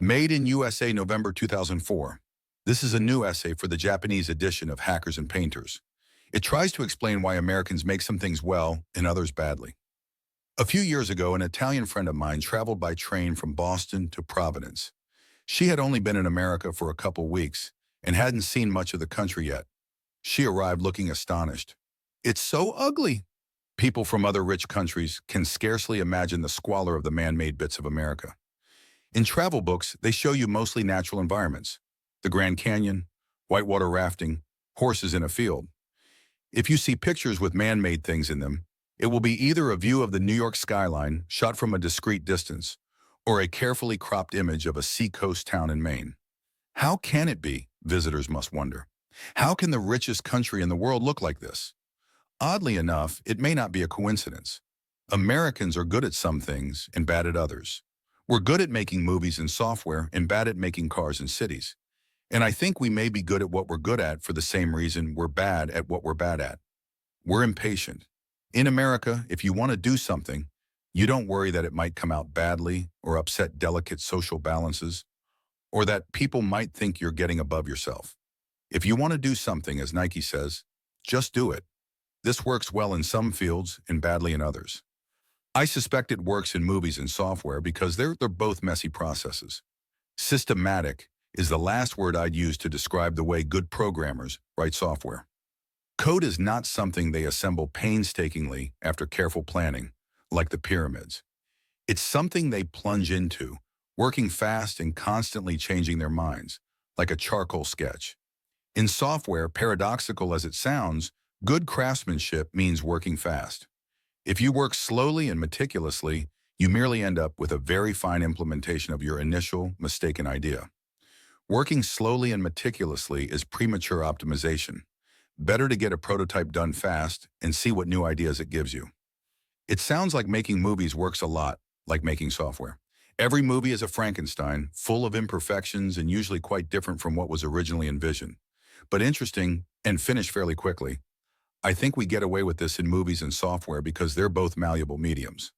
Made in USA, November 2004. This is a new essay for the Japanese edition of Hackers and Painters. It tries to explain why Americans make some things well and others badly. A few years ago, an Italian friend of mine traveled by train from Boston to Providence. She had only been in America for a couple weeks and hadn't seen much of the country yet. She arrived looking astonished. "It's so ugly." People from other rich countries can scarcely imagine the squalor of the man-made bits of America. In travel books, they show you mostly natural environments. The Grand Canyon, whitewater rafting, horses in a field. If you see pictures with man-made things in them, it will be either a view of the New York skyline shot from a discreet distance, or a carefully cropped image of a seacoast town in Maine. How can it be, visitors must wonder? How can the richest country in the world look like this? Oddly enough, it may not be a coincidence. Americans are good at some things and bad at others. We're good at making movies and software and bad at making cars and cities. And I think we may be good at what we're good at for the same reason we're bad at what we're bad at. We're impatient. In America, if you want to do something, you don't worry that it might come out badly or upset delicate social balances, or that people might think you're getting above yourself. If you want to do something, as Nike says, just do it. This works well in some fields and badly in others. I suspect it works in movies and software because they're both messy processes. Systematic is the last word I'd use to describe the way good programmers write software. Code is not something they assemble painstakingly after careful planning, like the pyramids. It's something they plunge into, working fast and constantly changing their minds, like a charcoal sketch. In software, paradoxical as it sounds, good craftsmanship means working fast. If you work slowly and meticulously, you merely end up with a very fine implementation of your initial, mistaken idea. Working slowly and meticulously is premature optimization. Better to get a prototype done fast and see what new ideas it gives you. It sounds like making movies works a lot like making software. Every movie is a Frankenstein, full of imperfections and usually quite different from what was originally envisioned, but interesting and finished fairly quickly. I think we get away with this in movies and software because they're both malleable mediums.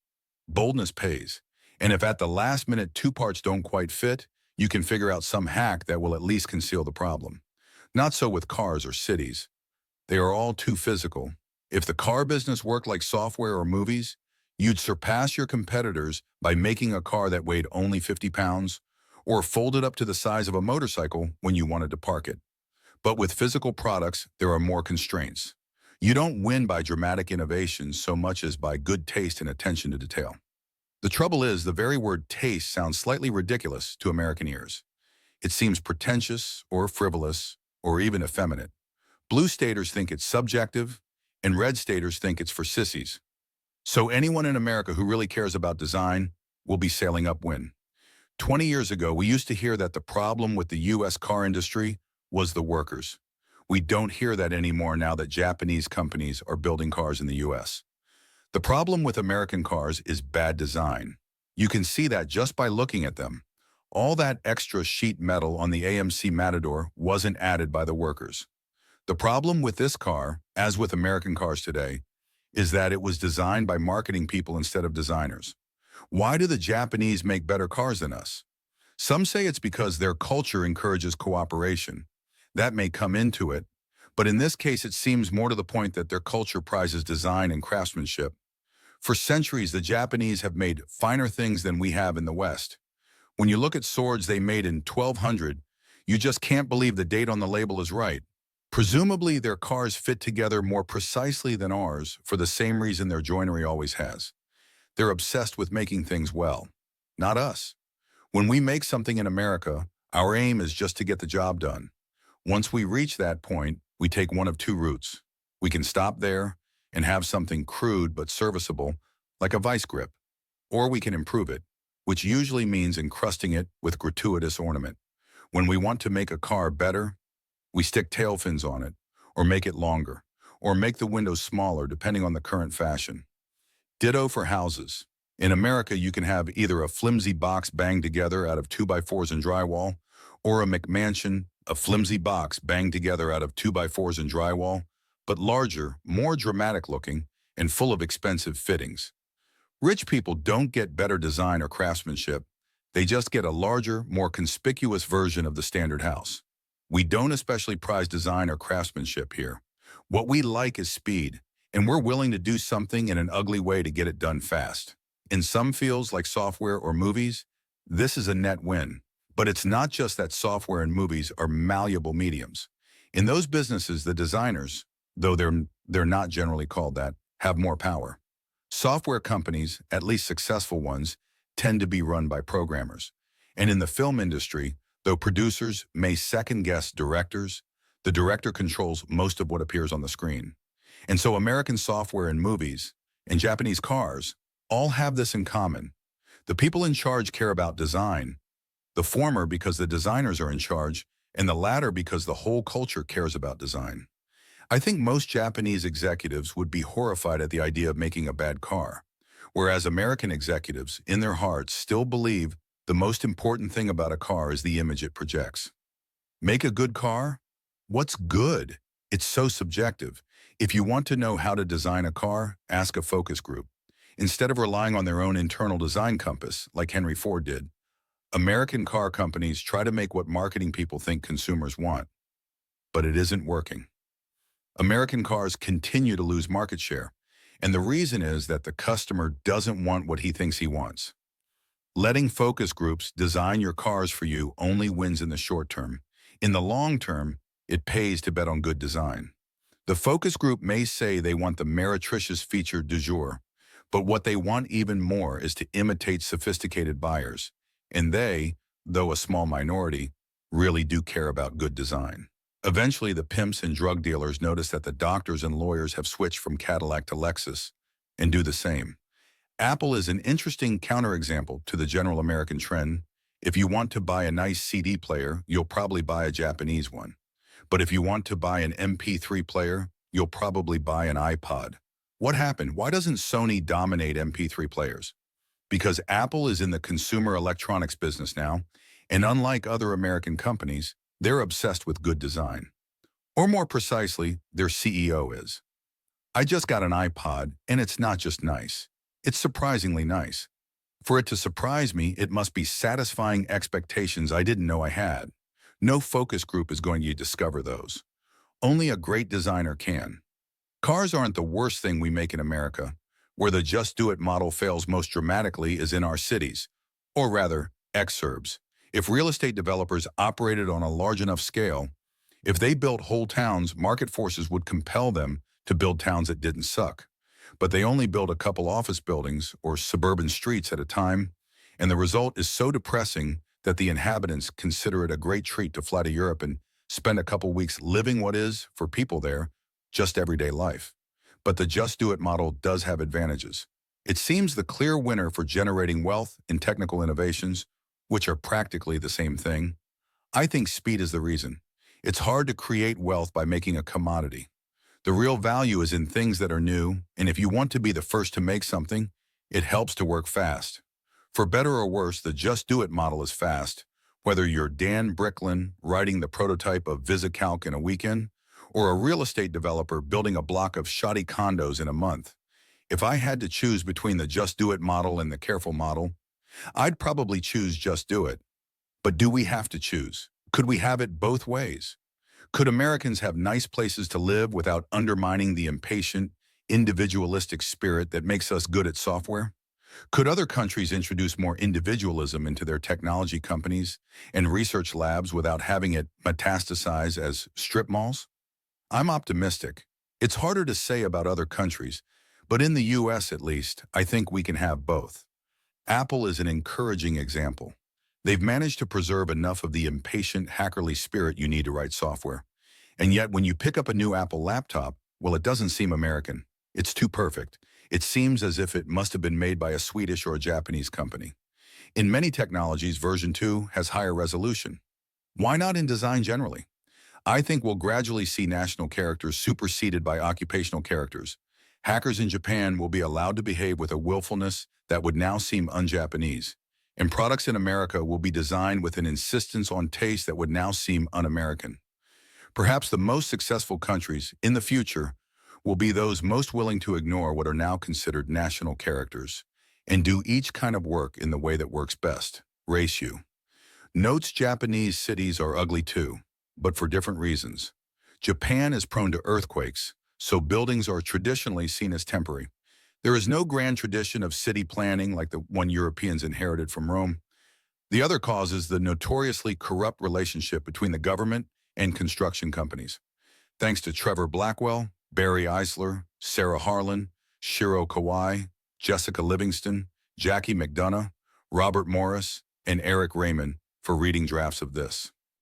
Boldness pays, and if at the last minute two parts don't quite fit, you can figure out some hack that will at least conceal the problem. Not so with cars or cities. They are all too physical. If the car business worked like software or movies, you'd surpass your competitors by making a car that weighed only 50 pounds or folded up to the size of a motorcycle when you wanted to park it. But with physical products, there are more constraints. You don't win by dramatic innovation so much as by good taste and attention to detail. The trouble is, the very word taste sounds slightly ridiculous to American ears. It seems pretentious or frivolous or even effeminate. Blue staters think it's subjective, and red staters think it's for sissies. So anyone in America who really cares about design will be sailing upwind. 20 years ago, we used to hear that the problem with the U.S. car industry was the workers. We don't hear that anymore now that Japanese companies are building cars in the U.S. The problem with American cars is bad design. You can see that just by looking at them. All that extra sheet metal on the AMC Matador wasn't added by the workers. The problem with this car, as with American cars today, is that it was designed by marketing people instead of designers. Why do the Japanese make better cars than us? Some say it's because their culture encourages cooperation. That may come into it, but in this case it seems more to the point that their culture prizes design and craftsmanship. For centuries, the Japanese have made finer things than we have in the West. When you look at swords they made in 1200, you just can't believe the date on the label is right. Presumably, their cars fit together more precisely than ours for the same reason their joinery always has. They're obsessed with making things well, not us. When we make something in America, our aim is just to get the job done. Once we reach that point, we take one of two routes. We can stop there and have something crude but serviceable, like a vice grip, or we can improve it, which usually means encrusting it with gratuitous ornament. When we want to make a car better, we stick tail fins on it, or make it longer, or make the windows smaller depending on the current fashion. Ditto for houses. In America, you can have either a flimsy box banged together out of 2x4s and drywall, or a McMansion, a flimsy box banged together out of 2x4s and drywall, but larger, more dramatic looking, and full of expensive fittings. Rich people don't get better design or craftsmanship. They just get a larger, more conspicuous version of the standard house. We don't especially prize design or craftsmanship here. What we like is speed, and we're willing to do something in an ugly way to get it done fast. In some fields like software or movies, this is a net win. But it's not just that software and movies are malleable mediums. In those businesses, the designers, though they're not generally called that, have more power. Software companies, at least successful ones, tend to be run by programmers. And in the film industry, though producers may second-guess directors, the director controls most of what appears on the screen. And so American software and movies and Japanese cars all have this in common. The people in charge care about design, the former because the designers are in charge, and the latter because the whole culture cares about design. I think most Japanese executives would be horrified at the idea of making a bad car, whereas American executives, in their hearts, still believe the most important thing about a car is the image it projects. Make a good car? What's good? It's so subjective. If you want to know how to design a car, ask a focus group. Instead of relying on their own internal design compass, like Henry Ford did, American car companies try to make what marketing people think consumers want. But it isn't working. American cars continue to lose market share, and the reason is that the customer doesn't want what he thinks he wants. Letting focus groups design your cars for you only wins in the short term. In the long term, it pays to bet on good design. The focus group may say they want the meretricious feature du jour, but what they want even more is to imitate sophisticated buyers. And they, though a small minority, really do care about good design. Eventually, the pimps and drug dealers notice that the doctors and lawyers have switched from Cadillac to Lexus and do the same. Apple is an interesting counterexample to the general American trend. If you want to buy a nice CD player, you'll probably buy a Japanese one. But if you want to buy an MP3 player, you'll probably buy an iPod. What happened? Why doesn't Sony dominate MP3 players? Because Apple is in the consumer electronics business now, and unlike other American companies, they're obsessed with good design. Or more precisely, their CEO is. I just got an iPod, and it's not just nice. It's surprisingly nice. For it to surprise me, it must be satisfying expectations I didn't know I had. No focus group is going to discover those. Only a great designer can. Cars aren't the worst thing we make in America. Where the just do it model fails most dramatically is in our cities, or rather, exurbs. If real estate developers operated on a large enough scale, if they built whole towns, market forces would compel them to build towns that didn't suck. But they only build a couple office buildings or suburban streets at a time, and the result is so depressing that the inhabitants consider it a great treat to fly to Europe and spend a couple weeks living what is, for people there, just everyday life. But the just do it model does have advantages. It seems the clear winner for generating wealth in technical innovations, which are practically the same thing. I think speed is the reason. It's hard to create wealth by making a commodity. The real value is in things that are new, and if you want to be the first to make something, it helps to work fast. For better or worse, the just do it model is fast. Whether you're Dan Bricklin writing the prototype of VisiCalc in a weekend, or a real estate developer building a block of shoddy condos in a month. If I had to choose between the just do it model and the careful model, I'd probably choose just do it. But do we have to choose? Could we have it both ways? Could Americans have nice places to live without undermining the impatient, individualistic spirit that makes us good at software? Could other countries introduce more individualism into their technology companies and research labs without having it metastasize as strip malls? I'm optimistic. It's harder to say about other countries, but in the US at least, I think we can have both. Apple is an encouraging example. They've managed to preserve enough of the impatient, hackerly spirit you need to write software. And yet when you pick up a new Apple laptop, well, it doesn't seem American. It's too perfect. It seems as if it must have been made by a Swedish or a Japanese company. In many technologies, version 2 has higher resolution. Why not in design generally? I think we'll gradually see national characters superseded by occupational characters. Hackers in Japan will be allowed to behave with a willfulness that would now seem un-Japanese. And products in America will be designed with an insistence on taste that would now seem un-American. Perhaps the most successful countries in the future will be those most willing to ignore what are now considered national characters and do each kind of work in the way that works best. Ratio. Notes Japanese cities are ugly too, but for different reasons. Japan is prone to earthquakes, so buildings are traditionally seen as temporary. There is no grand tradition of city planning like the one Europeans inherited from Rome. The other cause is the notoriously corrupt relationship between the government and construction companies. Thanks to Trevor Blackwell, Barry Eisler, Sarah Harlan, Shiro Kawai, Jessica Livingston, Jackie McDonough, Robert Morris, and Eric Raymond for reading drafts of this.